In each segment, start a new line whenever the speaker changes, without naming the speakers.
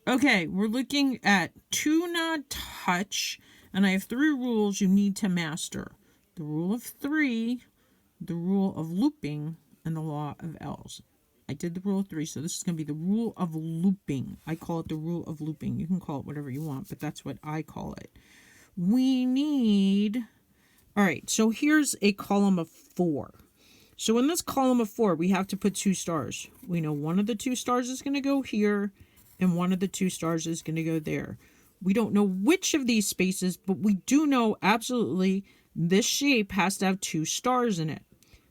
Okay, we're looking at do not touch, and I have 3 rules you need to master. The rule of 3, the rule of looping, and the law of L's. I did the rule of 3, so this is going to be the rule of looping. I call it the rule of looping. You can call it whatever you want, but that's what I call it. We need... All right, so here's a column of 4. So in this column of 4, we have to put 2 stars. We know one of the 2 stars is going to go here, and one of the 2 stars is going to go there. We don't know which of these spaces, but we do know absolutely this shape has to have 2 stars in it.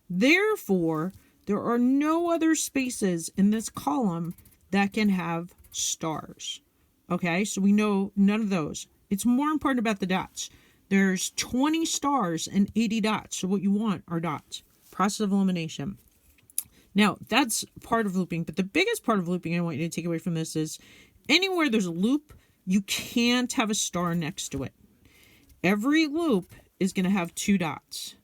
Therefore, there are no other spaces in this column that can have stars. Okay, so we know none of those. It's more important about the dots. There's 20 stars and 80 dots, so what you want are dots. Process of elimination. Now, that's part of looping, but the biggest part of looping I want you to take away from this is anywhere there's a loop, you can't have a star next to it. Every loop is going to have 2 dots.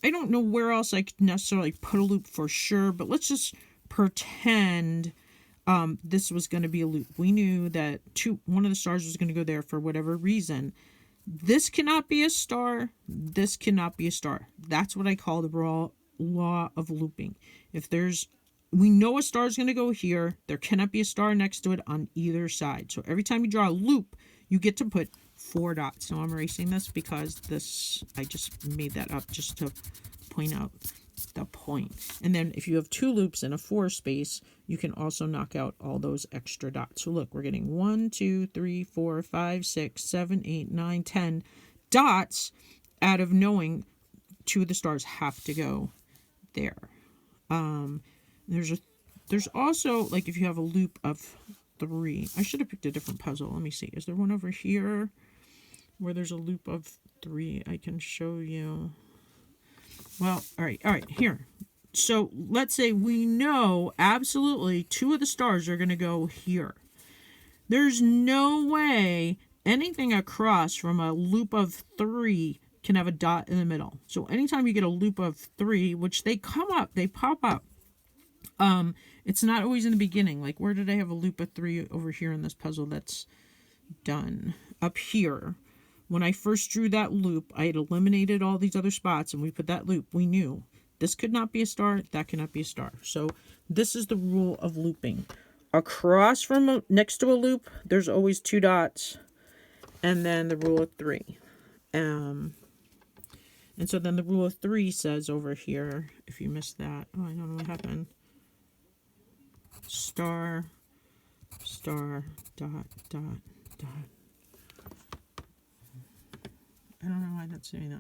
I don't know where else I could necessarily put a loop for sure, but let's just pretend this was going to be a loop. We knew that one of the stars was going to go there for whatever reason. This cannot be a star. This cannot be a star. That's what I call the law of looping. We know a star is going to go here. There cannot be a star next to it on either side. So every time you draw a loop, you get to put 4 dots. Now I'm erasing this because I just made that up just to point out the point. And then if you have 2 loops in a 4 space, you can also knock out all those extra dots. So look, we're getting 1, 2, 3, 4, 5, 6, 7, 8, 9, 10 dots out of knowing 2 of the stars have to go there. There's also, like, if you have a loop of 3, I should have picked a different puzzle. Let me see. Is there one over here where there's a loop of 3? I can show you. Well, all right, here. So let's say we know absolutely 2 of the stars are going to go here. There's no way anything across from a loop of 3 can have a dot in the middle. So anytime you get a loop of 3, which they pop up. It's not always in the beginning. Like, where did I have a loop of 3 over here in this puzzle that's done? Up here. When I first drew that loop, I had eliminated all these other spots, and we put that loop. We knew this could not be a star, that cannot be a star. So this is the rule of looping. Across from next to a loop, there's always 2 dots, and then the rule of 3. And so then the rule of 3 says over here, if you missed that, oh, I don't know what happened. Star, star, dot, dot, dot. I don't know why that's saying that.